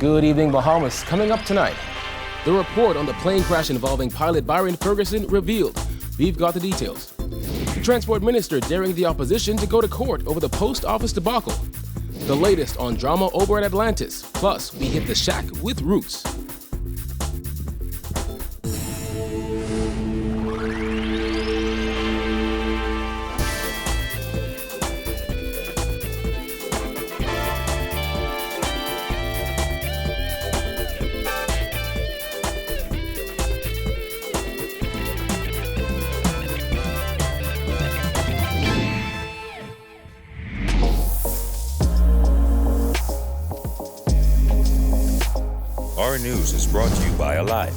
Good evening, Bahamas. Coming up tonight, the report on the plane crash involving pilot Byron Ferguson revealed. We've got the details. The transport minister daring the opposition to go to court over the post office debacle. The latest on drama over at Atlantis. Plus, we hit the shack with Roots. Our News is brought to you by Alive.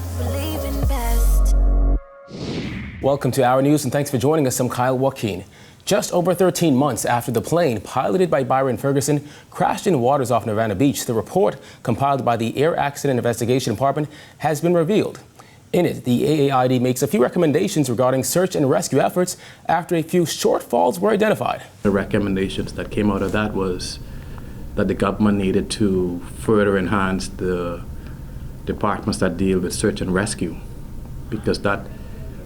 Welcome to Our News and thanks for joining us. I'm Kyle Joaquin. Just over 13 months after the plane, piloted by Byron Ferguson, crashed in waters off Nirvana Beach, the report, compiled by the Air Accident Investigation Department, has been revealed. In it, the AAID makes a few recommendations regarding search and rescue efforts after a few shortfalls were identified. The recommendations that came out of that was that the government needed to further enhance the departments that deal with search and rescue, because that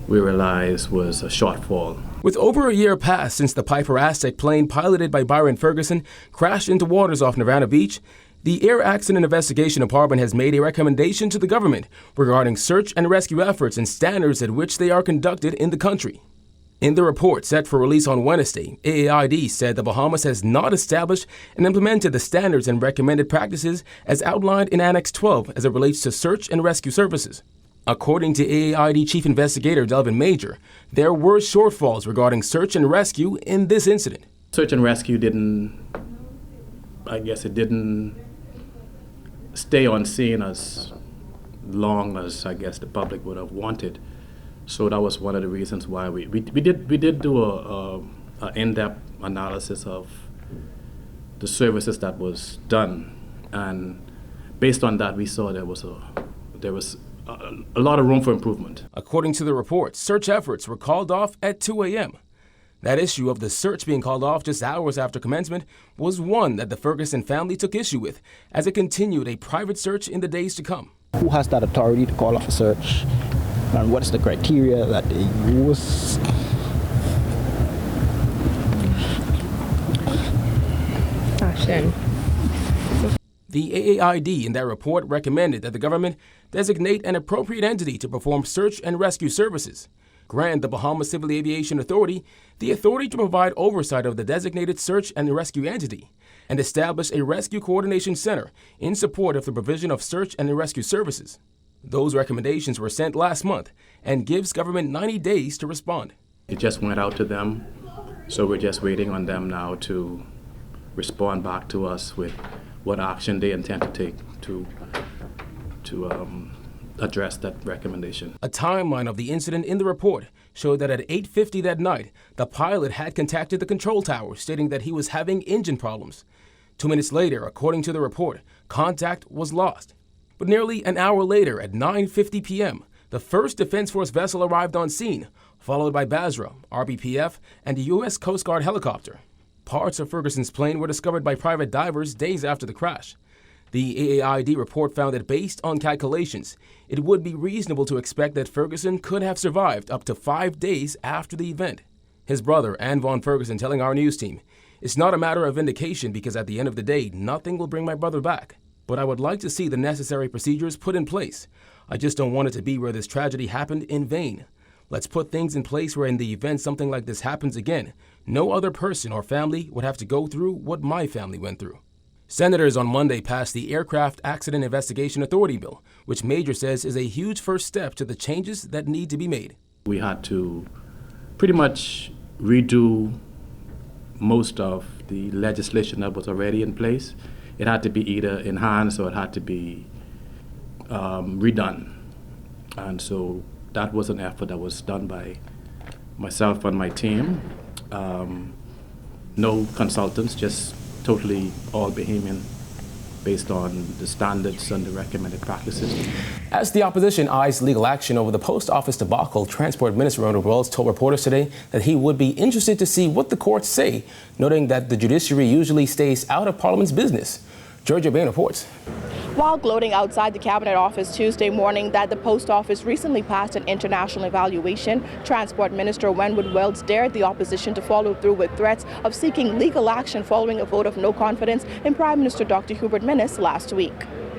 we realized was a shortfall. With over a year past since the Piper Aztec plane piloted by Byron Ferguson crashed into waters off Nirvana Beach, the Air Accident Investigation Department has made a recommendation to the government regarding search and rescue efforts and standards at which they are conducted in the country. In the report set for release on Wednesday, AAID said the Bahamas has not established and implemented the standards and recommended practices as outlined in Annex 12 as it relates to search and rescue services. According to AAID Chief Investigator Delvin Major, there were shortfalls regarding search and rescue in this incident. Search and rescue didn't stay on scene as long as the public would have wanted. So that was one of the reasons why we did do a in-depth analysis of the services that was done, and based on that we saw there was a lot of room for improvement. According to the report, search efforts were called off at 2 a.m. That issue of the search being called off just hours after commencement was one that the Ferguson family took issue with, as it continued a private search in the days to come. Who has that authority to call off a search? And what's the criteria that they use? The AAID in that report recommended that the government designate an appropriate entity to perform search and rescue services, grant the Bahamas Civil Aviation Authority the authority to provide oversight of the designated search and rescue entity, and establish a rescue coordination center in support of the provision of search and rescue services. Those recommendations were sent last month and gives government 90 days to respond. It just went out to them, so we're just waiting on them now to respond back to us with what action they intend to take to address that recommendation. A timeline of the incident in the report showed that at 8:50 that night, the pilot had contacted the control tower stating that he was having engine problems. 2 minutes later, according to the report, contact was lost. But nearly an hour later, at 9:50 p.m., the first Defense Force vessel arrived on scene, followed by BASRA, RBPF, and a U.S. Coast Guard helicopter. Parts of Ferguson's plane were discovered by private divers days after the crash. The AAID report found that based on calculations, it would be reasonable to expect that Ferguson could have survived up to 5 days after the event. His brother, Ann Von Ferguson, telling our news team, "It's not a matter of vindication because at the end of the day, nothing will bring my brother back. But I would like to see the necessary procedures put in place. I just don't want it to be where this tragedy happened in vain. Let's put things in place where in the event something like this happens again, no other person or family would have to go through what my family went through." Senators on Monday passed the Aircraft Accident Investigation Authority bill, which Major says is a huge first step to the changes that need to be made. We had to pretty much redo most of the legislation that was already in place. It had to be either enhanced or it had to be redone. And so that was an effort that was done by myself and my team. No consultants, just totally all Bahamian, based on the standards and the recommended practices. As the opposition eyes legal action over the post office debacle, Transport Minister Ronald Wells told reporters today that he would be interested to see what the courts say, noting that the judiciary usually stays out of Parliament's business. Georgia Bain reports. While gloating outside the Cabinet office Tuesday morning that the post office recently passed an international evaluation, Transport Minister Wynwood Wells dared the opposition to follow through with threats of seeking legal action following a vote of no confidence in Prime Minister Dr. Hubert Minnis last week.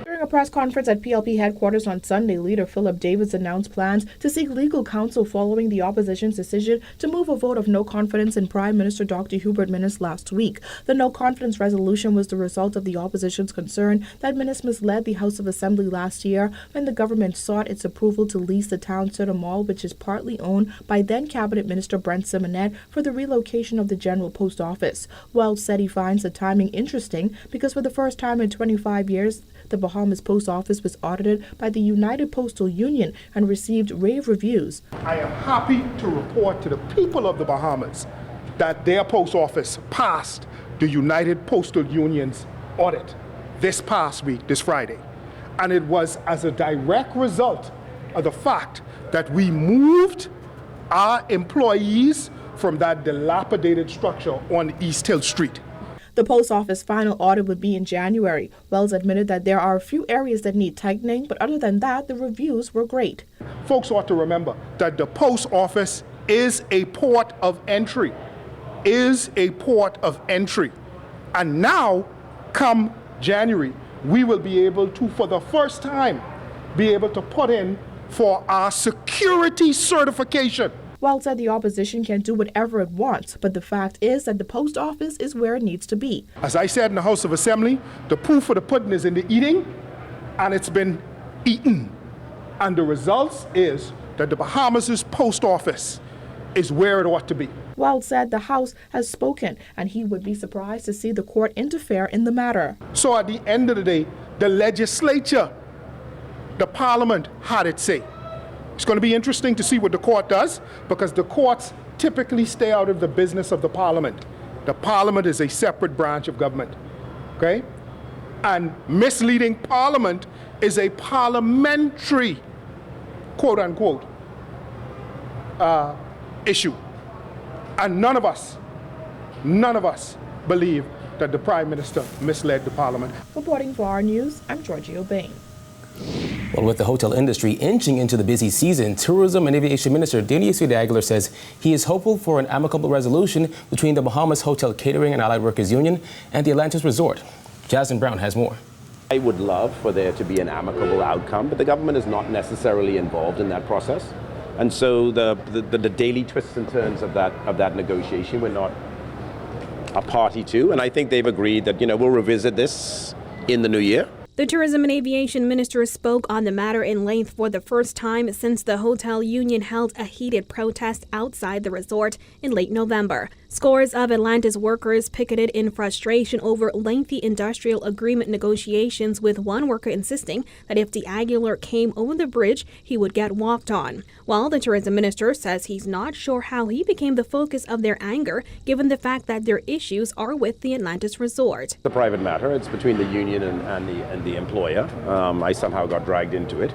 During a press conference at PLP headquarters on Sunday, leader Philip Davis announced plans to seek legal counsel following the opposition's decision to move a vote of no confidence in Prime Minister Dr. Hubert Minnis last week. The no confidence resolution was the result of the opposition's concern that Minnis misled the House of Assembly last year when the government sought its approval to lease the Town Center Mall, which is partly owned by then Cabinet Minister Brent Simonet, for the relocation of the General Post Office. Wells said he finds the timing interesting because for the first time in 25 years, the Bahamas Post Office was audited by the United Postal Union and received rave reviews. I am happy to report to the people of the Bahamas that their post office passed the United Postal Union's audit this past week, this Friday. And it was as a direct result of the fact that we moved our employees from that dilapidated structure on East Hill Street. The post office final audit would be in January. Wells admitted that there are a few areas that need tightening, but other than that, the reviews were great. Folks ought to remember that the post office is a port of entry, And now, come January, we will be able to, for the first time, be able to put in for our security certification. Wells said the opposition can do whatever it wants, but the fact is that the post office is where it needs to be. As I said in the House of Assembly, the proof of the pudding is in the eating, and it's been eaten. And the results is that the Bahamas' post office is where it ought to be. Wells said the House has spoken, and he would be surprised to see the court interfere in the matter. So at the end of the day, the legislature, the Parliament had its say. It's going to be interesting to see what the court does, because the courts typically stay out of the business of the Parliament. The Parliament is a separate branch of government, okay? And misleading Parliament is a parliamentary, quote unquote, issue. And none of us believe that the Prime Minister misled the Parliament. Reporting for our news, I'm Giorgio Bain. Well, with the hotel industry inching into the busy season, Tourism and Aviation Minister Denicio de Aguilar says he is hopeful for an amicable resolution between the Bahamas Hotel Catering and Allied Workers Union and the Atlantis Resort. Jasmine Brown has more. I would love for there to be an amicable outcome, but the government is not necessarily involved in that process. And so the daily twists and turns of that negotiation we're not a party to. And I think they've agreed that, we'll revisit this in the new year. The Tourism and Aviation Minister spoke on the matter in length for the first time since the hotel union held a heated protest outside the resort in late November. Scores of Atlantis workers picketed in frustration over lengthy industrial agreement negotiations, with one worker insisting that if de Aguilar came over the bridge, he would get walked on. While the tourism minister says he's not sure how he became the focus of their anger, given the fact that their issues are with the Atlantis Resort. It's a private matter. It's between the union and the employer. I somehow got dragged into it.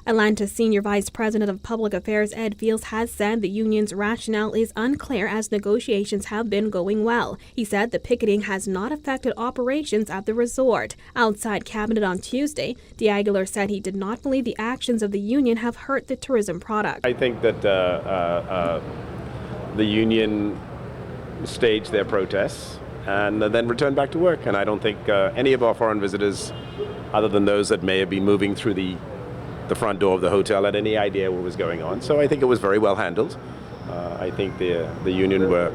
Atlantis Senior Vice President of Public Affairs Ed Fields has said the union's rationale is unclear as negotiations have been going well. He said the picketing has not affected operations at the resort. Outside Cabinet on Tuesday, de Aguilar said he did not believe the actions of the union have hurt the tourism product. I think that the union staged their protests and then returned back to work. And I don't think any of our foreign visitors, other than those that may have been moving through the front door of the hotel, had any idea what was going on. So I think it was very well handled. I think the union were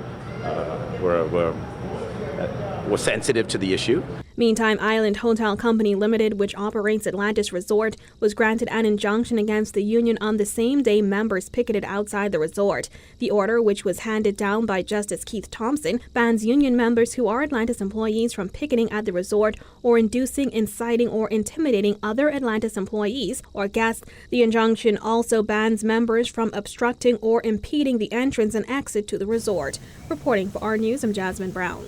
sensitive to the issue. Meantime, Island Hotel Company Limited, which operates Atlantis Resort, was granted an injunction against the union on the same day members picketed outside the resort. The order, which was handed down by Justice Keith Thompson, bans union members who are Atlantis employees from picketing at the resort or inducing, inciting, or intimidating other Atlantis employees or guests. The injunction also bans members from obstructing or impeding the entrance and exit to the resort. Reporting for our news, I'm Jasmine Brown.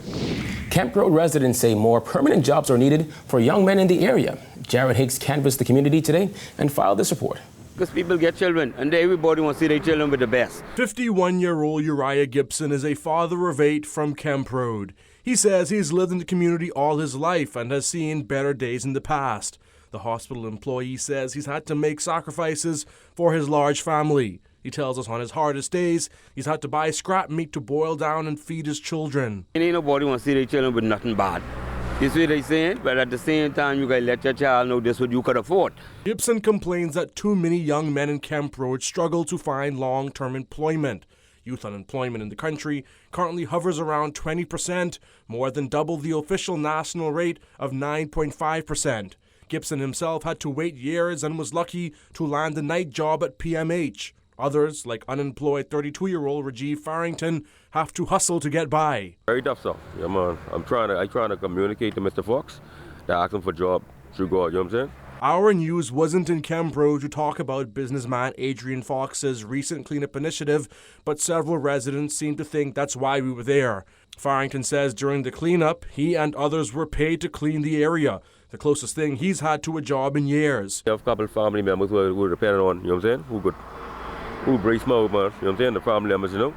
Kemp Road residents say more permanent jobs are needed for young men in the area. Jared Higgs canvassed the community today and filed this report. Because people get children, and everybody wants to see their children with the best. 51-year-old Uriah Gibson is a father of 8 from Kemp Road. He says he's lived in the community all his life and has seen better days in the past. The hospital employee says he's had to make sacrifices for his large family. He tells us on his hardest days, he's had to buy scrap meat to boil down and feed his children. Ain't nobody want to see their children with nothing bad. You see what they saying? But at the same time, you got to let your child know this is what you could afford. Gibson complains that too many young men in Kemp Road struggle to find long-term employment. Youth unemployment in the country currently hovers around 20%, more than double the official national rate of 9.5%. Gibson himself had to wait years and was lucky to land a night job at PMH. Others, like unemployed 32-year-old Rajiv Farrington, have to hustle to get by. Very tough stuff. Yeah, man. I'm trying to communicate to Mr. Fox to ask him for a job through God, you know what I'm saying? Our news wasn't in Kemp Road to talk about businessman Adrian Fox's recent cleanup initiative, but several residents seem to think that's why we were there. Farrington says during the cleanup, he and others were paid to clean the area, the closest thing he's had to a job in years. I have a couple of family members who are dependent on, you know what I'm saying, who breathe smoke, man, you know what I'm saying, the family members, you know.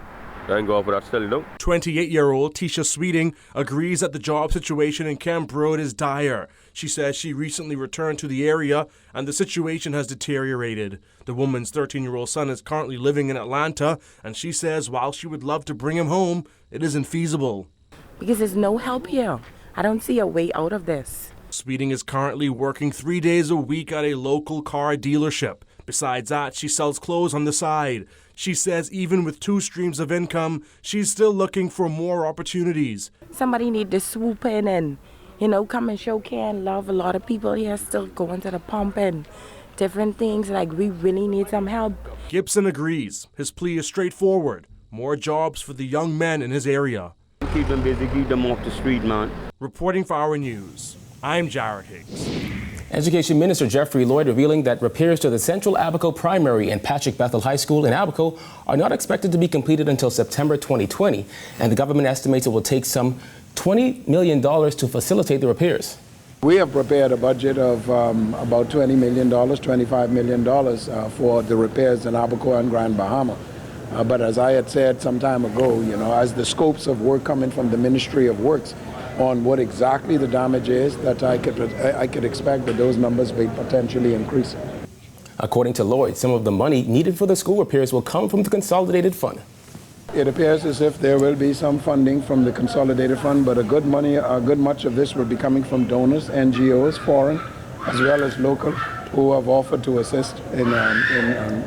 I ain't going for that still, you know. 28-year-old Tisha Sweeting agrees that the job situation in Kemp Road is dire. She says she recently returned to the area and the situation has deteriorated. The woman's 13-year-old son is currently living in Atlanta, and she says while she would love to bring him home, it isn't feasible. Because there's no help here. I don't see a way out of this. Sweeting is currently working 3 days a week at a local car dealership. Besides that, she sells clothes on the side. She says even with 2 streams of income, she's still looking for more opportunities. Somebody need to swoop in and, come and show care and love. A lot of people here still going to the pump and different things. Like, we really need some help. Gibson agrees. His plea is straightforward. More jobs for the young men in his area. Keep them busy, keep them off the street, man. Reporting for Our News, I'm Jared Higgs. Education Minister Jeffrey Lloyd revealing that repairs to the Central Abaco Primary and Patrick Bethel High School in Abaco are not expected to be completed until September 2020, and the government estimates it will take some $20 million to facilitate the repairs. We have prepared a budget of about $20 million, $25 million for the repairs in Abaco and Grand Bahama. But as I had said some time ago, as the scopes of work coming from the Ministry of Works on what exactly the damage is, that I could expect that those numbers may potentially increase. According to Lloyd, some of the money needed for the school repairs will come from the Consolidated Fund. It appears as if there will be some funding from the Consolidated Fund, but a good much of this will be coming from donors, NGOs, foreign, as well as local, who have offered to assist in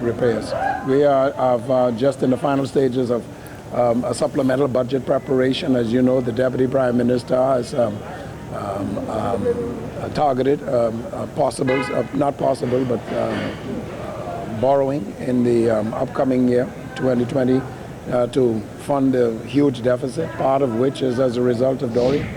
repairs. We are just in the final stages of a supplemental budget preparation. As you know, the Deputy Prime Minister has targeted borrowing in the upcoming year, 2020, to fund a huge deficit, part of which is as a result of Dorian.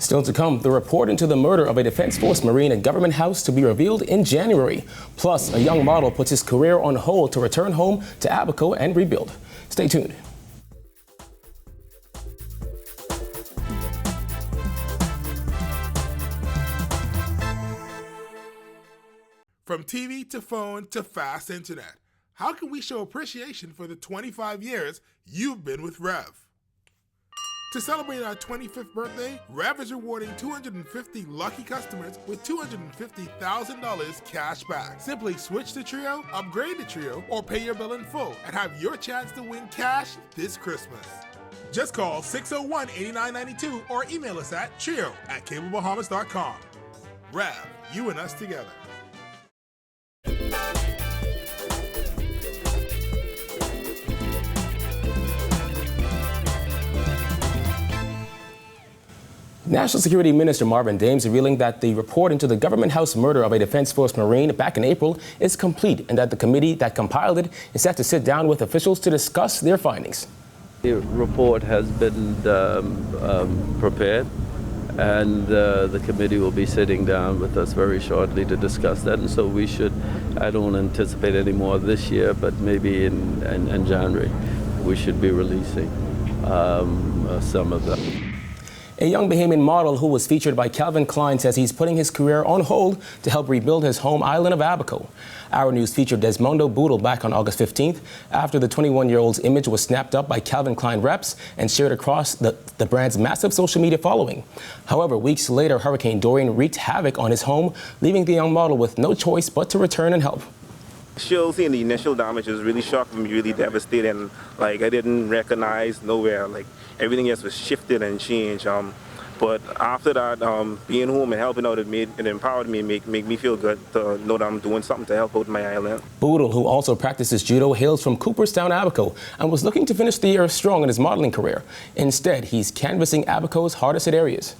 Still to come, the report into the murder of a Defense Force Marine at Government House to be revealed in January. Plus, a young model puts his career on hold to return home to Abaco and rebuild. Stay tuned. From TV to phone to fast internet, how can we show appreciation for the 25 years you've been with Rev? To celebrate our 25th birthday, Rev is rewarding 250 lucky customers with $250,000 cash back. Simply switch to Trio, upgrade to Trio, or pay your bill in full and have your chance to win cash this Christmas. Just call 601-8992 or email us at trio@cablebahamas.com. Rev, you and us together. National Security Minister Marvin Dames revealing that the report into the Government House murder of a Defense Force Marine back in April is complete and that the committee that compiled it is set to sit down with officials to discuss their findings. The report has been prepared, and the committee will be sitting down with us very shortly to discuss that. And so we should, I don't anticipate any more this year, but maybe in January we should be releasing some of them. A young Bahamian model who was featured by Calvin Klein says he's putting his career on hold to help rebuild his home island of Abaco. Our news featured Desmondo Boodle back on August 15th after the 21-year-old's image was snapped up by Calvin Klein reps and shared across the brand's massive social media following. However, weeks later, Hurricane Dorian wreaked havoc on his home, leaving the young model with no choice but to return and help. Sure, seeing the initial damage was really shocking, really devastating. Like, I didn't recognize nowhere. Like, everything else was shifted and changed. But after that, being home and helping out, it empowered me, make me feel good to know that I'm doing something to help out my island. Boodle, who also practices judo, hails from Cooperstown, Abaco, and was looking to finish the year strong in his modeling career. Instead, he's canvassing Abaco's hardest hit areas.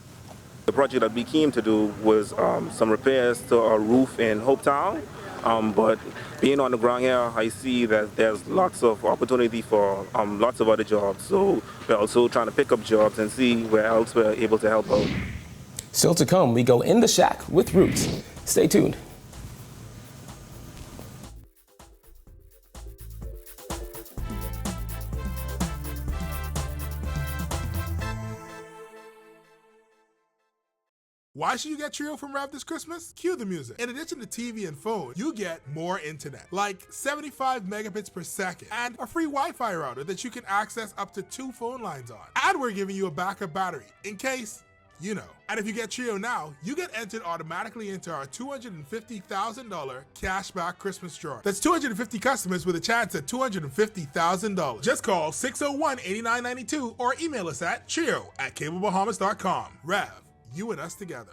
The project that we came to do was some repairs to our roof in Hopetown. But being on the ground here, I see that there's lots of opportunity for lots of other jobs. So we're also trying to pick up jobs and see where else we're able to help out. Still to come, we go in the shack with Roots. Stay tuned. Why should you get Trio from Rev this Christmas? Cue the music. In addition to TV and phone, you get more internet, like 75 megabits per second, and a free Wi-Fi router that you can access up to 2 phone lines on. And we're giving you a backup battery, in case you know. And if you get Trio now, you get entered automatically into our $250,000 cashback Christmas draw. That's 250 customers with a chance at $250,000. Just call 601-8992 or email us at trio@cablebahamas.com. Rev, you and us together.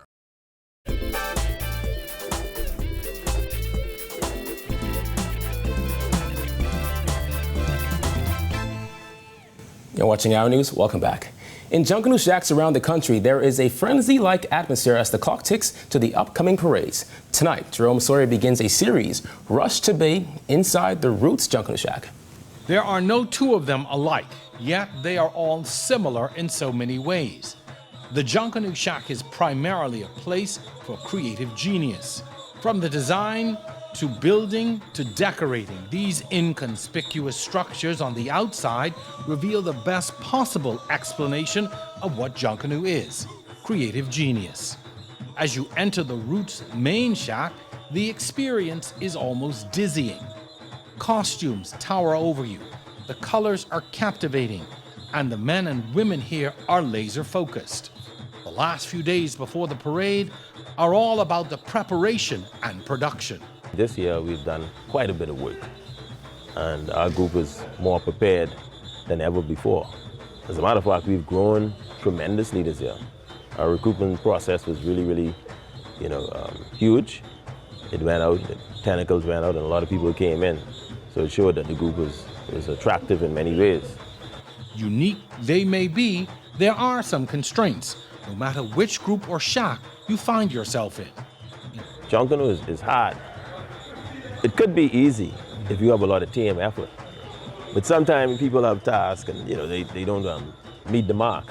You're watching Our News. Welcome back. In Junkanoo shacks around the country, there is a frenzy-like atmosphere as the clock ticks to the upcoming parades. Tonight, Jerome Sawyer begins a series, Rush to Bay, inside the Roots Junkanoo shack. There are no two of them alike, yet they are all similar in so many ways. The Junkanoo shack is primarily a place for creative genius. From the design to building to decorating, these inconspicuous structures on the outside reveal the best possible explanation of what Junkanoo is: creative genius. As you enter the Roots main shack, the experience is almost dizzying. Costumes tower over you, the colors are captivating, and the men and women here are laser focused. The last few days before the parade are all about the preparation and production. This year we've done quite a bit of work, and our group is more prepared than ever before. As a matter of fact, we've grown tremendously this year. Our recruitment process was really, huge. It went out, the tentacles went out, and a lot of people came in. So it showed that the group was attractive in many ways. Unique they may be, there are some constraints, no matter which group or shack you find yourself in. Junkanoo is hard. It could be easy if you have a lot of team effort. But sometimes people have tasks and they don't meet the mark.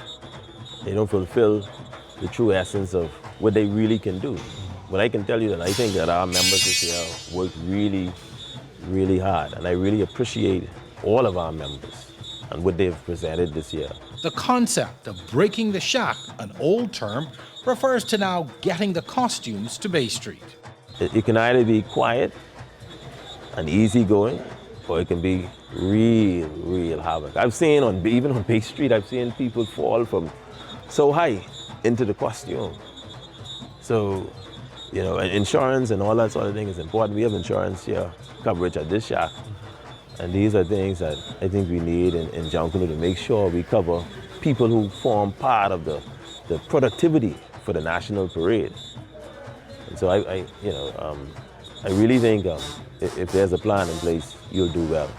They don't fulfill the true essence of what they really can do. But I can tell you that I think that our members this year worked really hard, and I really appreciate all of our members and what they've presented this year. The concept of breaking the shack, an old term, refers to now getting the costumes to Bay Street. It can either be quiet and easygoing, or it can be real havoc. I've seen even on Bay Street, I've seen people fall from so high into the costume. So, insurance and all that sort of thing is important. We have insurance here, coverage at this shack. And these are things that I think we need in Junkanoo to make sure we cover people who form part of the productivity for the national parade. And so I really think if there's a plan in place, you'll do well.